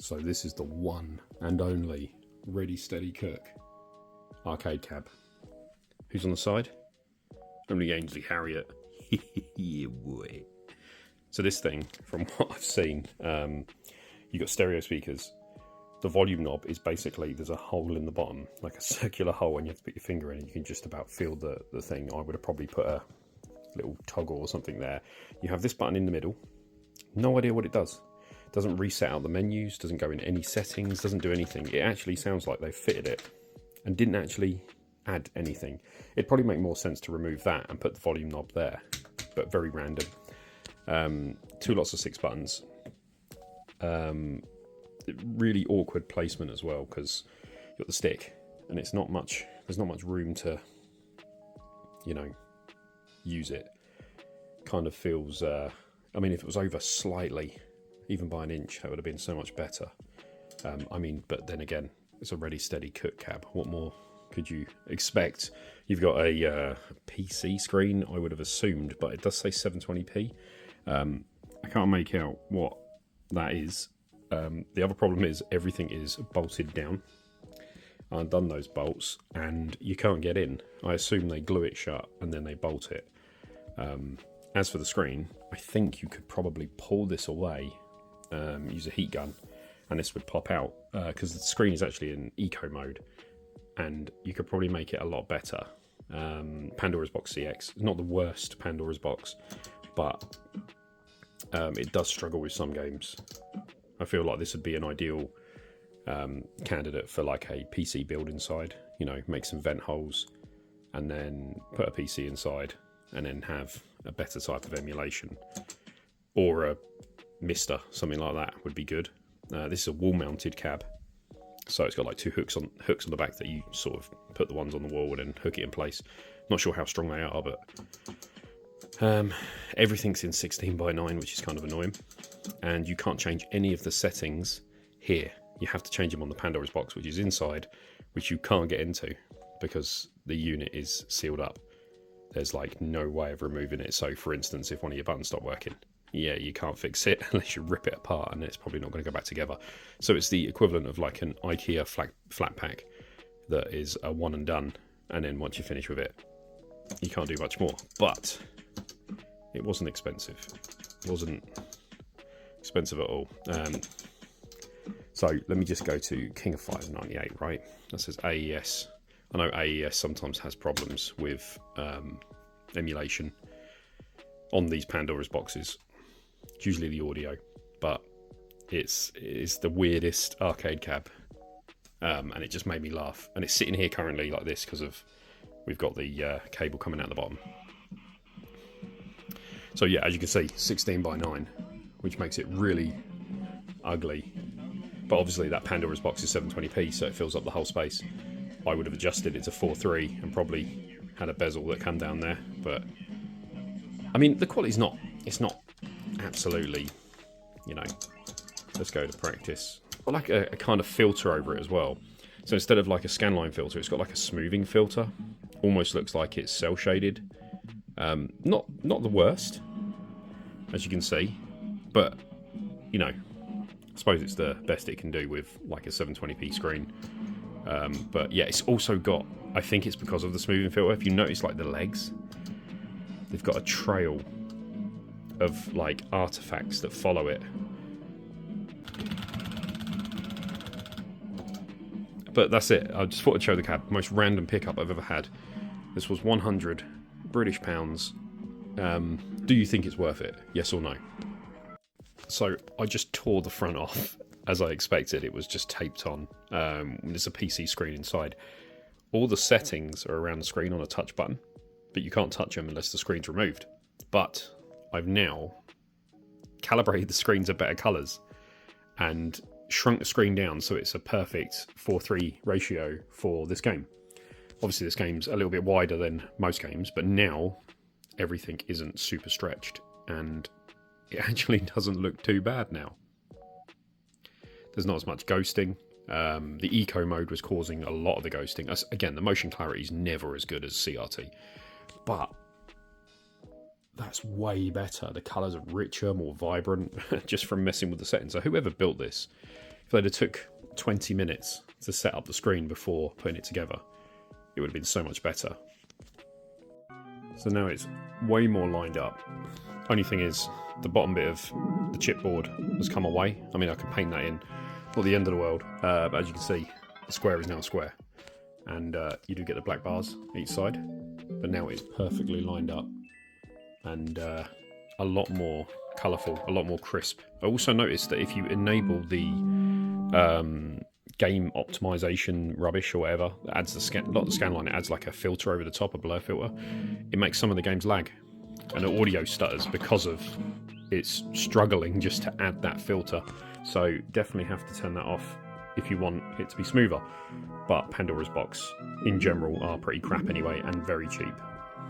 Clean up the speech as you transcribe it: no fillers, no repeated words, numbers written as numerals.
So this is the one and only Ready Steady Cook arcade cab. Who's on the side? Only Ainsley Harriott. Yeah, boy. So this thing, from what I've seen, you got stereo speakers. The volume knob is basically, there's a hole in the bottom, like a circular hole, and you have to put your finger in and you can just about feel the thing. I would have probably put a little toggle or something there. You have this button in the middle. No idea what it does. Doesn't reset out the menus, doesn't go in any settings, doesn't do anything. It actually sounds like they fitted it and didn't actually add anything. It'd probably make more sense to remove that and put the volume knob there, but very random. 2 lots of 6 buttons. Really awkward placement as well, because you've got the stick and it's not much, there's not much room to, you know, use it. Kind of feels, I mean, if it was over slightly, even by an inch, that would have been so much better. I mean, but then again, it's a Ready Steady Cook cab. What more could you expect? You've got a PC screen, I would have assumed, but it does say 720p. I can't make out what that is. The other problem is everything is bolted down. I undone those bolts and you can't get in. I assume they glue it shut and then they bolt it. As for the screen, I think you could probably pull this away, use a heat gun, and this would pop out, because the screen is actually in eco mode, and you could probably make it a lot better. Pandora's Box CX, not the worst Pandora's Box, but it does struggle with some games. I feel like this would be an ideal candidate for like a PC build inside, you know, make some vent holes and then put a PC inside and then have a better type of emulation, or a Mister, something like that would be good. This is a wall mounted cab, so it's got like 2 hooks on the back that you sort of put the ones on the wall and then hook it in place. Not sure how strong they are, but everything's in 16:9, which is kind of annoying, and you can't change any of the settings here. You have to change them on the Pandora's Box, which is inside, which you can't get into because the unit is sealed up. There's like no way of removing it. So for instance, if one of your buttons stopped working, yeah, you can't fix it unless you rip it apart, and it's probably not going to go back together. So it's the equivalent of like an IKEA flat pack that is a one and done, and then once you finish with it, you can't do much more. But it wasn't expensive. It wasn't expensive at all. So let me just go to King of Fighters 98, right? That says AES. I know AES sometimes has problems with emulation on these Pandora's boxes. It's usually the audio, but it's the weirdest arcade cab, and it just made me laugh. And it's sitting here currently like this because of we've got the cable coming out the bottom. So yeah, as you can see, 16:9, which makes it really ugly. But obviously that Pandora's box is 720p, so it fills up the whole space. I would have adjusted it to 4:3 and probably had a bezel that come down there. But I mean, the quality's not, it's not absolutely, you know, let's go to practice. Got like a kind of filter over it as well. So instead of like a scanline filter, it's got like a smoothing filter. Almost looks like it's cell shaded. Not the worst, as you can see, but you know, I suppose it's the best it can do with like a 720p screen. But yeah, it's also got, I think it's because of the smoothing filter, if you notice like the legs, they've got a trail of like artifacts that follow it. But that's it. I just thought I'd show the cab. Most random pickup I've ever had. This was 100 British pounds. Do you think it's worth it? Yes or no? So I just tore the front off. As I expected, it was just taped on. There's a PC screen inside. All the settings are around the screen on a touch button, but you can't touch them unless the screen's removed. But I've now calibrated the screen to better colours and shrunk the screen down so it's a perfect 4:3 ratio for this game. Obviously this game's a little bit wider than most games, but now everything isn't super stretched and it actually doesn't look too bad now. There's not as much ghosting. The eco mode was causing a lot of the ghosting. Again, the motion clarity is never as good as CRT, but that's way better. The colours are richer, more vibrant, just from messing with the settings. So whoever built this, if they'd have took 20 minutes to set up the screen before putting it together, it would have been so much better. So now it's way more lined up. Only thing is, the bottom bit of the chipboard has come away. I mean, I could paint that in, not the end of the world, but as you can see, the square is now a square. And you do get the black bars each side, but now it's perfectly lined up and a lot more colourful, a lot more crisp. I also noticed that if you enable the game optimization rubbish or whatever, that adds the scan, not the scan line, it adds like a filter over the top, a blur filter. It makes some of the games lag, and the audio stutters because of it's struggling just to add that filter. So definitely have to turn that off if you want it to be smoother. But Pandora's Box in general are pretty crap anyway and very cheap.